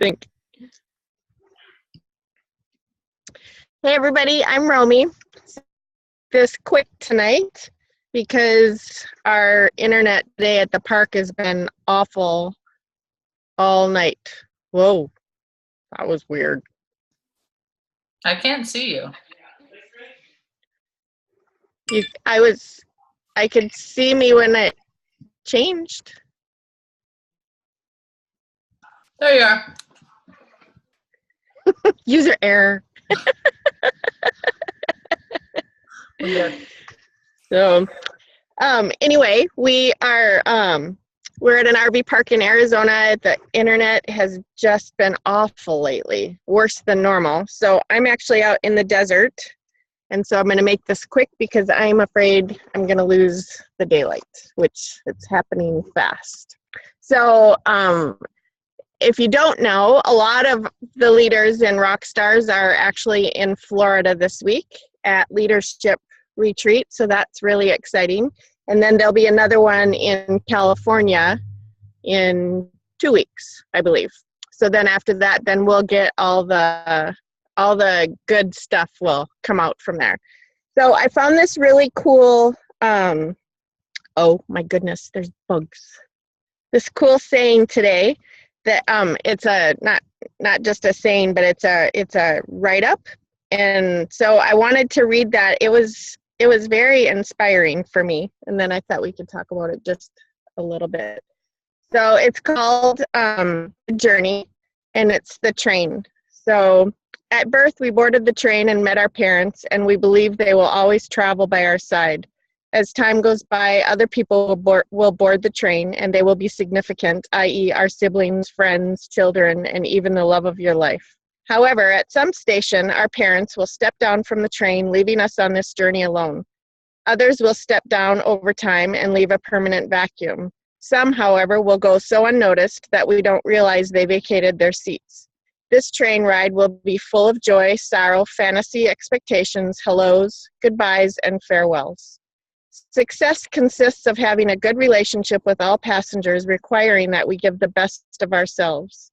Think. Hey everybody, I'm Romy. This quick tonight because our internet today at the park has been awful all night. Whoa, that was weird. I can't see you. I could see me when it changed. There you are. User error. So, anyway, we're at an RV park in Arizona. The internet has just been awful lately, worse than normal. So I'm actually out in the desert, and so I'm going to make this quick because I'm afraid I'm going to lose the daylight, which it's happening fast. So if you don't know, a lot of the leaders and rock stars are actually in Florida this week at leadership retreat, so that's really exciting. And then there'll be another one in California in 2 weeks, I believe. So then after that, then we'll get all the good stuff will come out from there. So I found this really cool, oh my goodness, there's bugs. This cool saying today that it's a not just a saying, but it's a write-up. And so I wanted to read that. It was very inspiring for me, and then I thought we could talk about it just a little bit. So it's called Journey, and it's the train. So at birth, we boarded the train and met our parents, and we believe they will always travel by our side. As time goes by, other people will board the train, and they will be significant, i.e. our siblings, friends, children, and even the love of your life. However, at some station, our parents will step down from the train, leaving us on this journey alone. Others will step down over time and leave a permanent vacuum. Some, however, will go so unnoticed that we don't realize they vacated their seats. This train ride will be full of joy, sorrow, fantasy, expectations, hellos, goodbyes, and farewells. Success consists of having a good relationship with all passengers, requiring that we give the best of ourselves.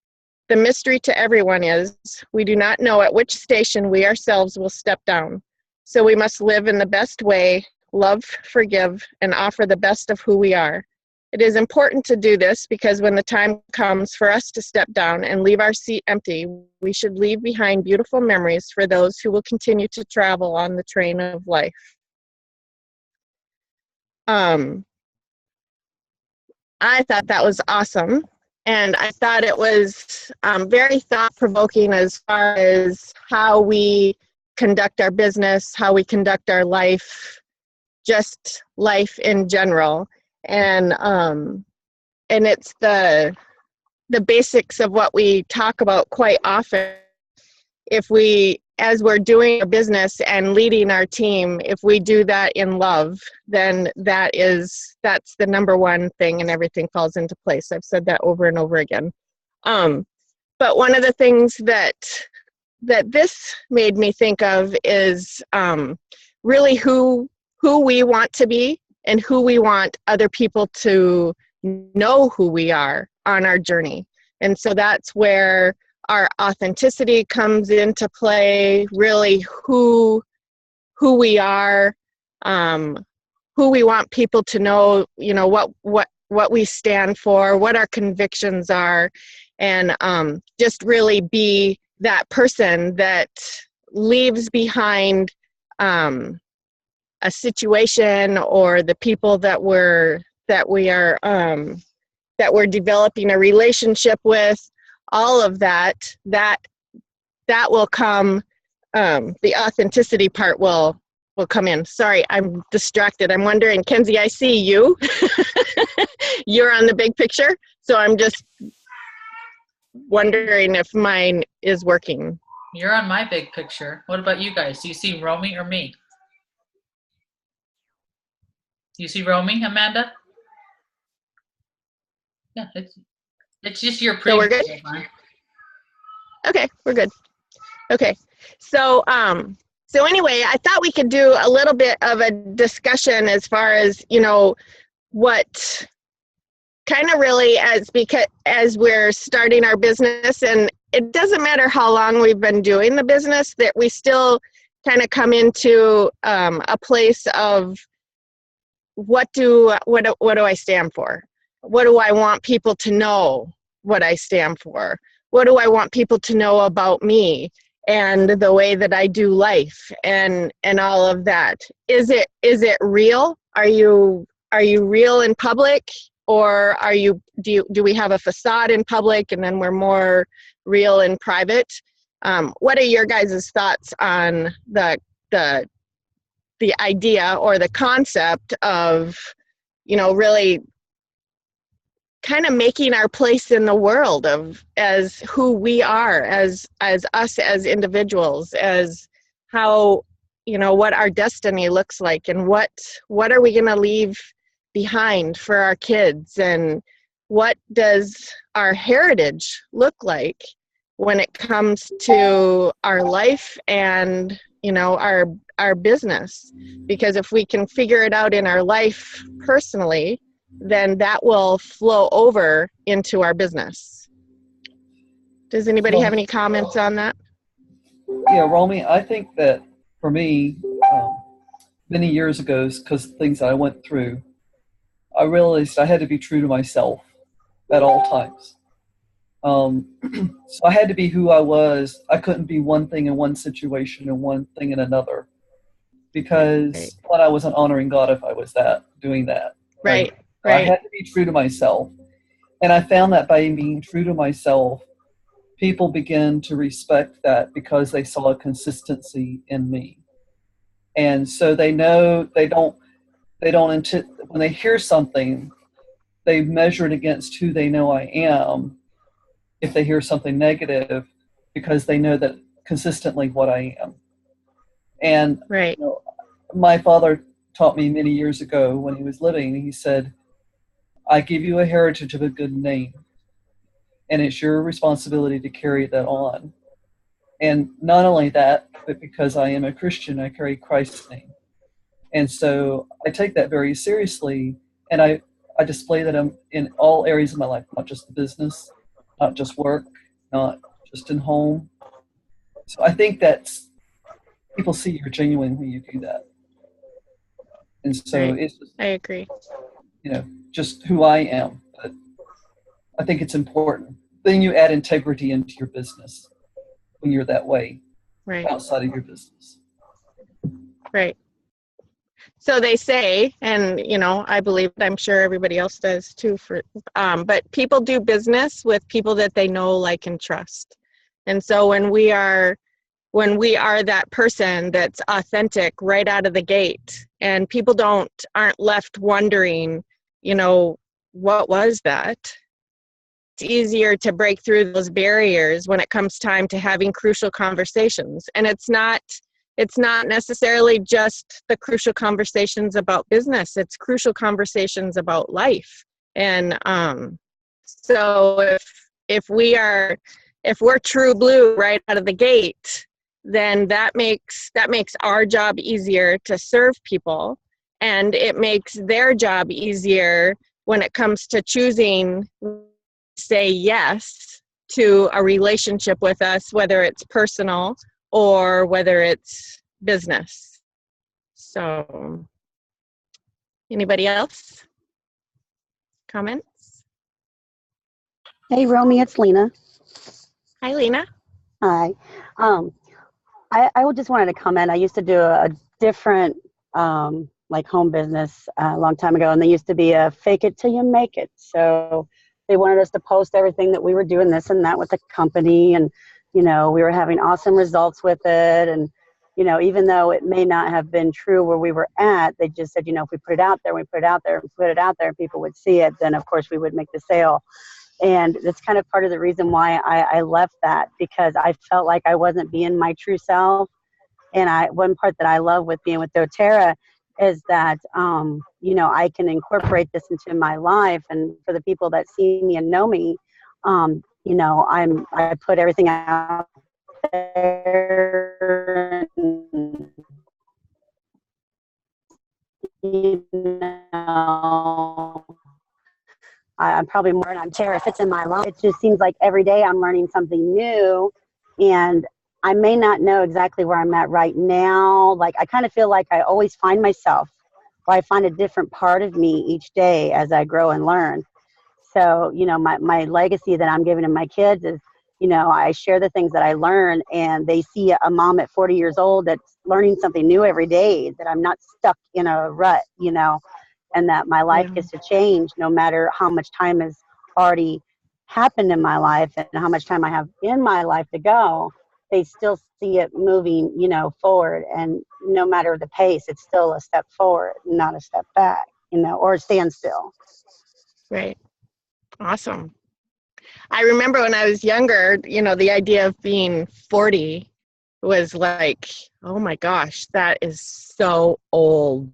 The mystery to everyone is we do not know at which station we ourselves will step down. So we must live in the best way, love, forgive, and offer the best of who we are. It is important to do this because when the time comes for us to step down and leave our seat empty, we should leave behind beautiful memories for those who will continue to travel on the train of life. I thought that was awesome. And I thought it was very thought-provoking as far as how we conduct our business, how we conduct our life, just life in general. And it's the basics of what we talk about quite often. As we're doing our business and leading our team, if we do that in love, then that's the number one thing, and everything falls into place. I've said that over and over again. But one of the things that this made me think of is really who we want to be and who we want other people to know who we are on our journey. And so that's where our authenticity comes into play, really who we are, who we want people to know, what we stand for, what our convictions are, and just really be that person that leaves behind a situation or the people that we're developing a relationship with. All of that will come, the authenticity part will come in. Sorry, I'm distracted. I'm wondering, Kenzie, I see you. You're on the big picture, so I'm just wondering if mine is working. You're on my big picture. What about you guys? Do you see Romy or me? Do you see Romy, Amanda? Yeah, it's just your preview. So we're good? Okay, we're good. Okay, so anyway, I thought we could do a little bit of a discussion as far as, what kind of really as we're starting our business, and it doesn't matter how long we've been doing the business, that we still kind of come into a place of what do I stand for? What do I want people to know what I stand for? What do I want people to know about me and the way that I do life and all of that? Is it real? Are you real in public, or do we have a facade in public and then we're more real in private? What are your guys' thoughts on the idea or the concept of, really kind of making our place in the world of as who we are as us as individuals, as how, what our destiny looks like, and what are we going to leave behind for our kids, and what does our heritage look like when it comes to our life and, our business? Because if we can figure it out in our life personally, then that will flow over into our business. Does anybody have any comments on that? Yeah, Romy, I think that for me, many years ago, because things I went through, I realized I had to be true to myself at all times. So I had to be who I was. I couldn't be one thing in one situation and one thing in another, because I wasn't honoring God if I was doing that. Right. I had to be true to myself. And I found that by being true to myself, people begin to respect that because they saw a consistency in me. And so they know when they hear something, they measure it against who they know I am. If they hear something negative, because they know that consistently what I am. And my father taught me many years ago when he was living, he said, I give you a heritage of a good name, and it's your responsibility to carry that on. And not only that, but because I am a Christian, I carry Christ's name. And so I take that very seriously, and I display that in all areas of my life, not just the business, not just work, not just in home. So I think that's, people see you're genuine when you do that. And so it's just, I agree. Just who I am. But I think it's important. Then you add integrity into your business when you're that way, outside of your business. Right. So they say, and I believe it, I'm sure everybody else does too, but people do business with people that they know, like, and trust. And so when we are that person that's authentic right out of the gate, and people aren't left wondering, what was that? It's easier to break through those barriers when it comes time to having crucial conversations. And it's not necessarily just the crucial conversations about business. It's crucial conversations about life. And so if we're true blue right out of the gate, then that makes our job easier to serve people, and it makes their job easier when it comes to choosing, say yes to a relationship with us, whether it's personal or whether it's business. So, anybody else? Comments? Hey, Romy, it's Lena. Hi, Lena. Hi. I just wanted to comment. I used to do a different like home business a long time ago, and they used to be a fake it till you make it. So they wanted us to post everything that we were doing this and that with the company, and we were having awesome results with it. And even though it may not have been true where we were at, they just said, if we put it out there, and people would see it, then of course we would make the sale. And that's kind of part of the reason why I left that, because I felt like I wasn't being my true self. And one part that I love with being with doTERRA is that, I can incorporate this into my life. And for the people that see me and know me, I put everything out there. And, I'm probably more than I'm sure if it's in my life. It just seems like every day I'm learning something new, and I may not know exactly where I'm at right now. Like, I kind of feel like I always find myself, or I find a different part of me each day as I grow and learn. So, my legacy that I'm giving to my kids is, I share the things that I learn, and they see a mom at 40 years old that's learning something new every day, that I'm not stuck in a rut, and that my life Yeah. gets to change no matter how much time has already happened in my life and how much time I have in my life to go. They still see it moving, forward. And no matter the pace, it's still a step forward, not a step back, or a standstill. Right. Awesome. I remember when I was younger, the idea of being 40 was like, oh my gosh, that is so old.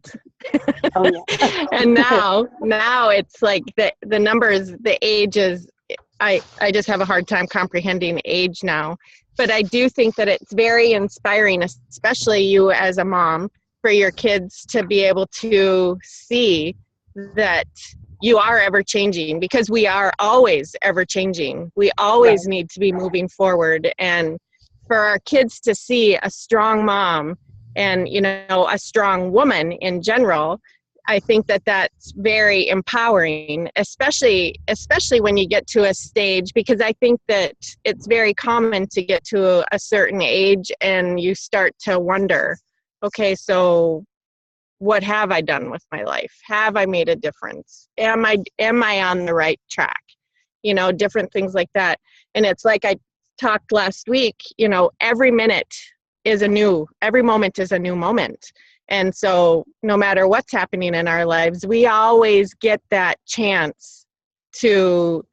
Oh, yeah. And now it's like the numbers, the ages, I just have a hard time comprehending age now. But I do think that it's very inspiring, especially you as a mom, for your kids to be able to see that you are ever changing, because we are always ever changing. We always Right. need to be moving forward. And for our kids to see a strong mom and, a strong woman in general, I think that that's very empowering, especially when you get to a stage, because I think that it's very common to get to a certain age and you start to wonder, okay, so what have I done with my life? Have I made a difference? Am I on the right track? Different things like that. And it's like I talked last week, every moment is a new moment. And so no matter what's happening in our lives, we always get that chance to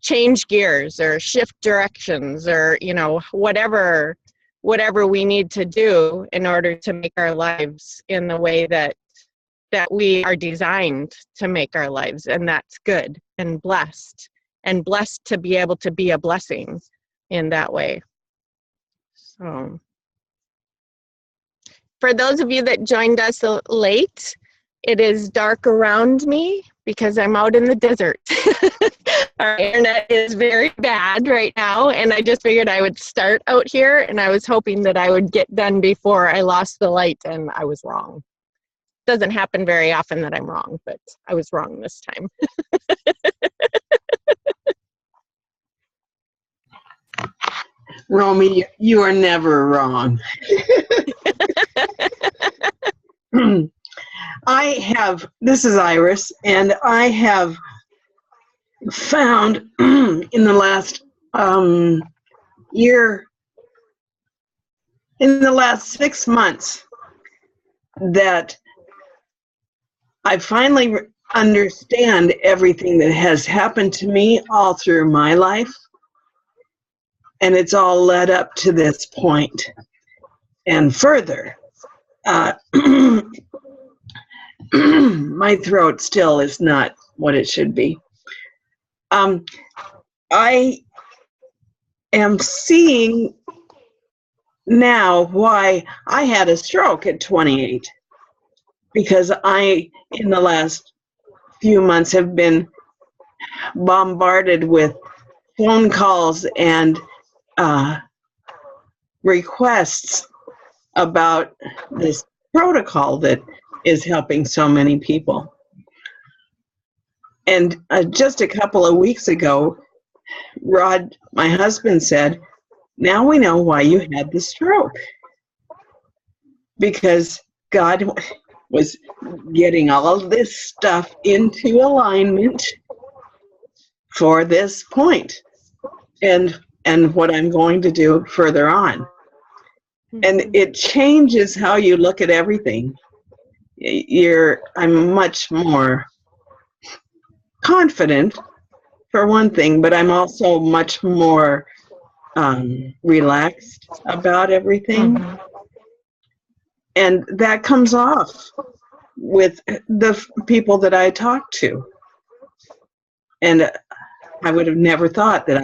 change gears or shift directions, or, whatever we need to do in order to make our lives in the way that we are designed to make our lives. And that's good and blessed to be able to be a blessing in that way. So for those of you that joined us late, it is dark around me because I'm out in the desert. Our internet is very bad right now, and I just figured I would start out here, and I was hoping that I would get done before I lost the light, and I was wrong. Doesn't happen very often that I'm wrong, but I was wrong this time. Romy, you are never wrong. This is Iris, and I have found in the last year, in the last 6 months, that I finally understand everything that has happened to me all through my life. And it's all led up to this point and further. My throat still is not what it should be. I am seeing now why I had a stroke at 28, because I, in the last few months, have been bombarded with phone calls and requests about this protocol that is helping so many people. And just a couple of weeks ago, Rod, my husband, said, now we know why you had the stroke. Because God was getting all this stuff into alignment for this point. And what I'm going to do further on. And it changes how you look at everything. I'm much more confident, for one thing, but I'm also much more relaxed about everything. Mm-hmm. And that comes off with the people that I talk to. And I would have never thought that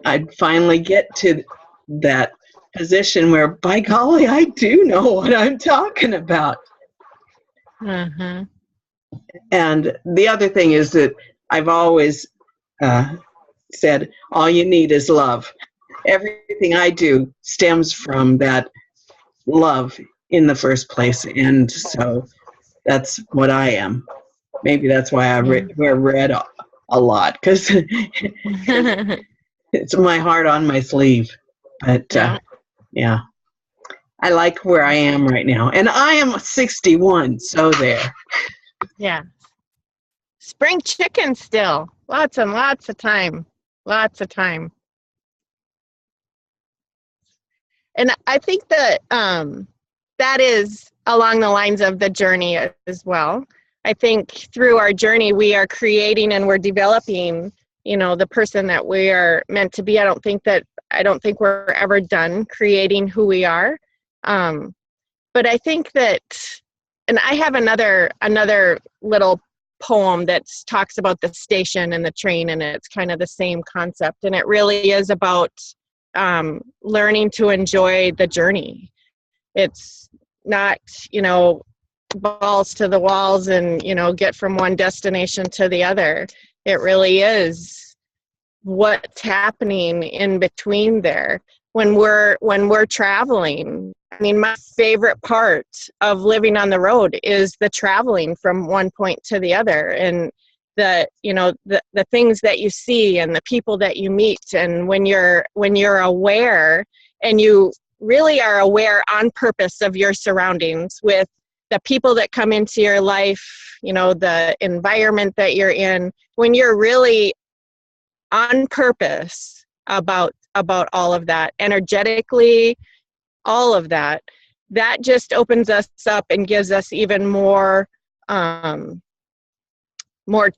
I'd finally get to that position where, by golly, I do know what I'm talking about. Mm-hmm. And the other thing is that I've always said, all you need is love. Everything I do stems from that love in the first place. And so that's what I am. Maybe that's why I read a lot, because it's my heart on my sleeve. But yeah, I like where I am right now. And I am 61, so there. Yeah. Spring chicken still. Lots and lots of time. Lots of time. And I think that that is along the lines of the journey as well. I think through our journey, we are creating and we're developing, the person that we are meant to be. I don't think we're ever done creating who we are. But I think that, and I have another little poem that talks about the station and the train, and it's kind of the same concept. And it really is about learning to enjoy the journey. It's not, balls to the walls and, get from one destination to the other. It really is what's happening in between there. When we're traveling, I mean, my favorite part of living on the road is the traveling from one point to the other, and the things that you see and the people that you meet. And when you're aware, and you really are aware on purpose of your surroundings, with the people that come into your life, the environment that you're in, when you're really on purpose about all of that, energetically, all of that just opens us up and gives us even more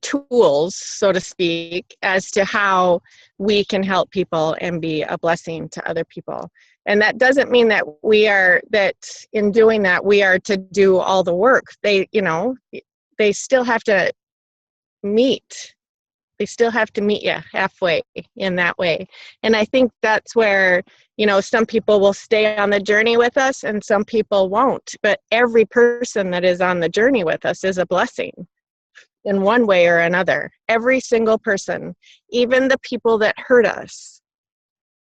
tools, so to speak, as to how we can help people and be a blessing to other people. And that doesn't mean that in doing that, we are to do all the work. They still have to meet. They still have to meet you halfway in that way. And I think that's where, some people will stay on the journey with us and some people won't. But every person that is on the journey with us is a blessing in one way or another. Every single person, even the people that hurt us,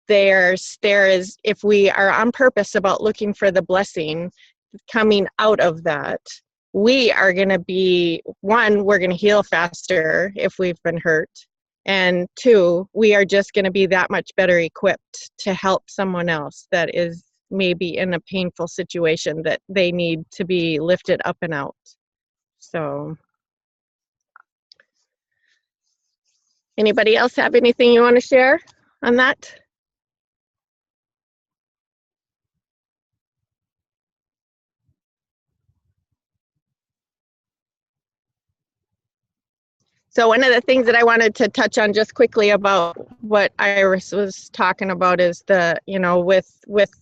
there is, if we are on purpose about looking for the blessing coming out of that, we are going to be, one, we're going to heal faster if we've been hurt. And two, we are just going to be that much better equipped to help someone else that is maybe in a painful situation that they need to be lifted up and out. So, anybody else have anything you want to share on that? So one of the things that I wanted to touch on just quickly about what Iris was talking about is with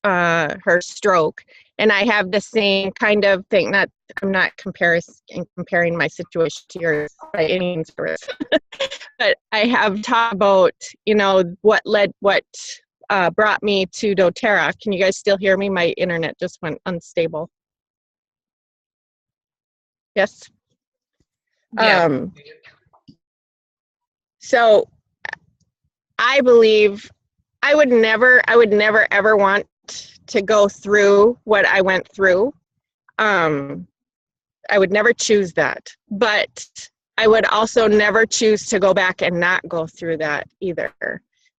her stroke, and I have the same kind of thing. I'm not comparing my situation to yours by any means, but I have talked about what brought me to doTERRA. Can you guys still hear me? My internet just went unstable. Yes. Yeah. So I believe I would never ever want to go through what I went through. I would never choose that, but I would also never choose to go back and not go through that either,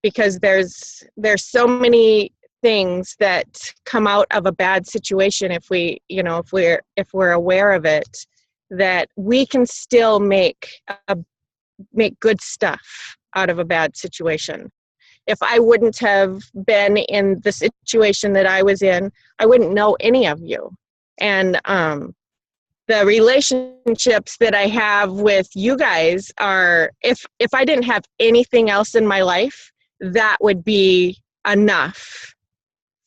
because there's so many things that come out of a bad situation if we're aware of it, that we can still make good stuff out of a bad situation. If I wouldn't have been in the situation that I was in, I wouldn't know any of you. And the relationships that I have with you guys are, if I didn't have anything else in my life, that would be enough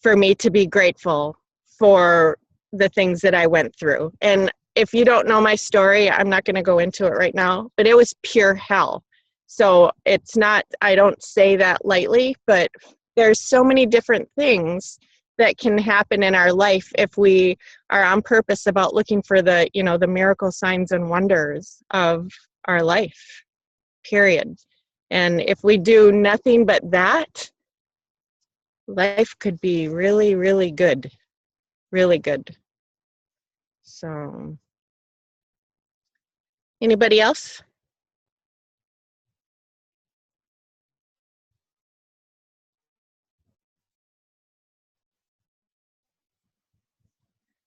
for me to be grateful for the things that I went through. And if you don't know my story, I'm not going to go into it right now, but it was pure hell. So it's not, I don't say that lightly, but there's so many different things that can happen in our life if we are on purpose about looking for the miracle signs and wonders of our life. period. And if we do nothing but that, life could be really, really good. Really good. So, anybody else?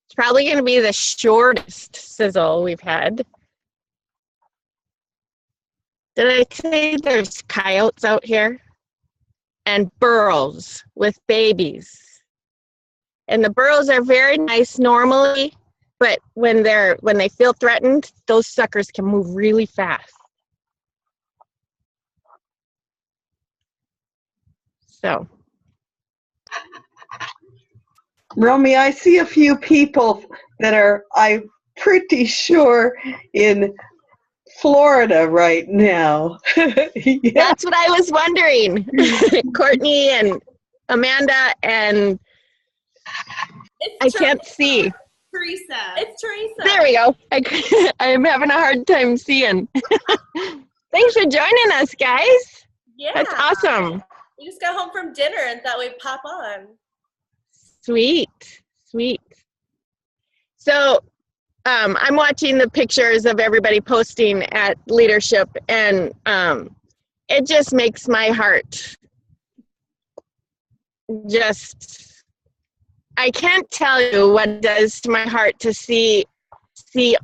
It's probably going to be the shortest sizzle we've had. Did I say there's coyotes out here? And burros with babies. And the burros are very nice normally, but when they feel threatened, those suckers can move really fast. So, Romy, I see a few people that are, I'm pretty sure, in Florida right now. Yeah. that's what I was wondering. Courtney and Amanda and I can't see. Teresa. It's Teresa. There we go. I'm having a hard time seeing. Thanks for joining us, guys. Yeah. That's awesome. We just got home from dinner and thought we'd pop on. Sweet. So I'm watching the pictures of everybody posting at leadership, and it just makes my heart just, I can't tell you what it does to my heart to see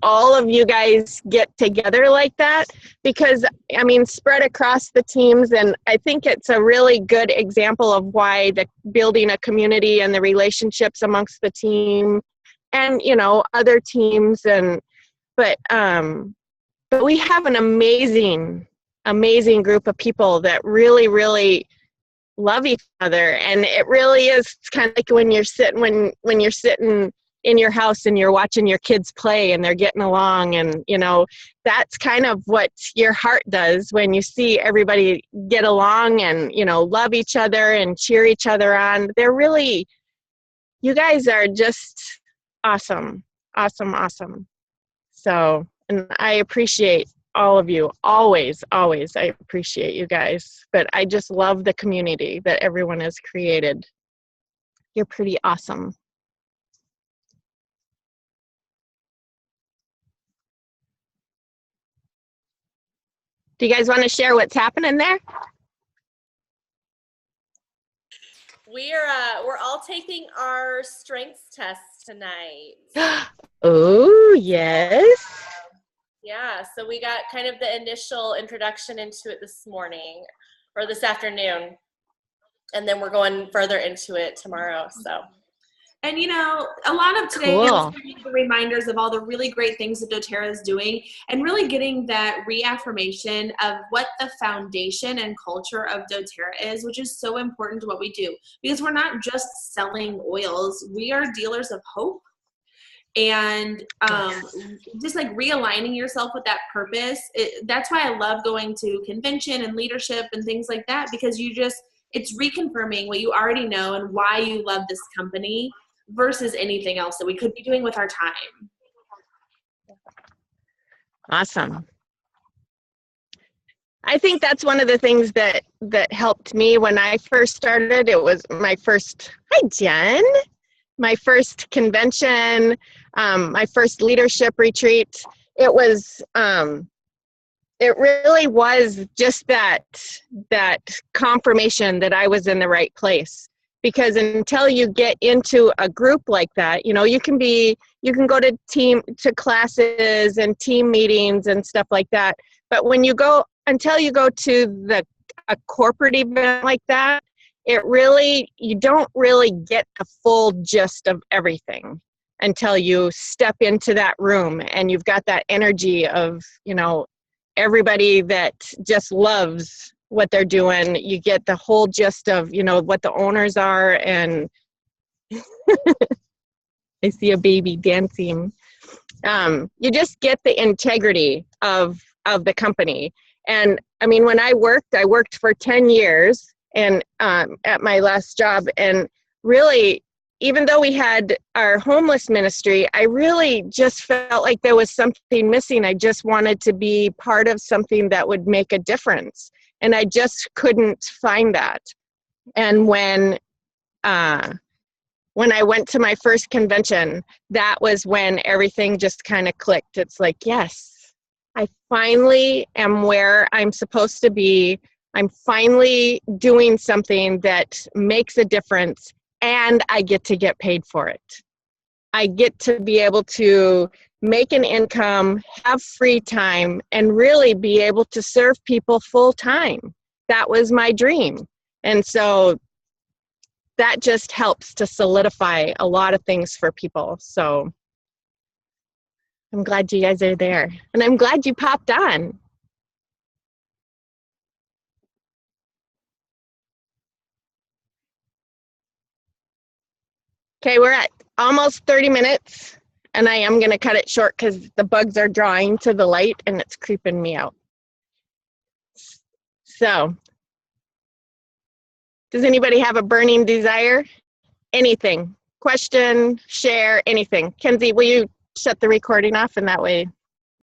all of you guys get together like that, because I mean, spread across the teams, and I think it's a really good example of why the building a community and the relationships amongst the team and, you know, other teams, and but we have an amazing group of people that really love each other. And it really is kind of like when you're sitting in your house and you're watching your kids play and they're getting along, and you know, that's kind of what your heart does when you see everybody get along and, you know, love each other and cheer each other on. You guys are just awesome. So, and I appreciate all of you, always I appreciate you guys, but I just love the community that everyone has created. You're pretty awesome. Do you guys want to share what's happening there? We're all taking our strengths test tonight. Oh, yes. Yeah, so we got kind of the initial introduction into it this morning or this afternoon, and then we're going further into it tomorrow. So, and you know, a lot of today Cool. is the reminders of all the really great things that doTERRA is doing, and really getting that reaffirmation of what the foundation and culture of doTERRA is, which is so important to what we do, because we're not just selling oils, we are dealers of hope. And just like realigning yourself with that purpose, that's why I love going to convention and leadership and things like that, because it's reconfirming what you already know and why you love this company versus anything else that we could be doing with our time. Awesome. I think that's one of the things that helped me when I first started. It was my first, hi Jen, my first convention, my first leadership retreat. It was, it really was just that confirmation that I was in the right place. Because until you get into a group like that, you know, you can go to classes and team meetings and stuff like that. But until you go to a corporate event like that, you don't really get the full gist of everything until you step into that room and you've got that energy of, you know, everybody that just loves what they're doing. You get the whole gist of, you know, what the owners are, and I see a baby dancing. You just get the integrity of the company. And I mean, when I worked for 10 years and at my last job, and really even though we had our homeless ministry, I really just felt like there was something missing. I just wanted to be part of something that would make a difference. And I just couldn't find that. And when I went to my first convention, that was when everything just kind of clicked. It's like, yes, I finally am where I'm supposed to be. I'm finally doing something that makes a difference, and I get to get paid for it. I get to be able to make an income, have free time, and really be able to serve people full time. That was my dream. And so that just helps to solidify a lot of things for people. So I'm glad you guys are there. And I'm glad you popped on. Okay, we're at almost 30 minutes, and I am going to cut it short because the bugs are drawing to the light and it's creeping me out. So, does anybody have a burning desire? Anything? Question, share, anything. Kenzie, will you shut the recording off, and that way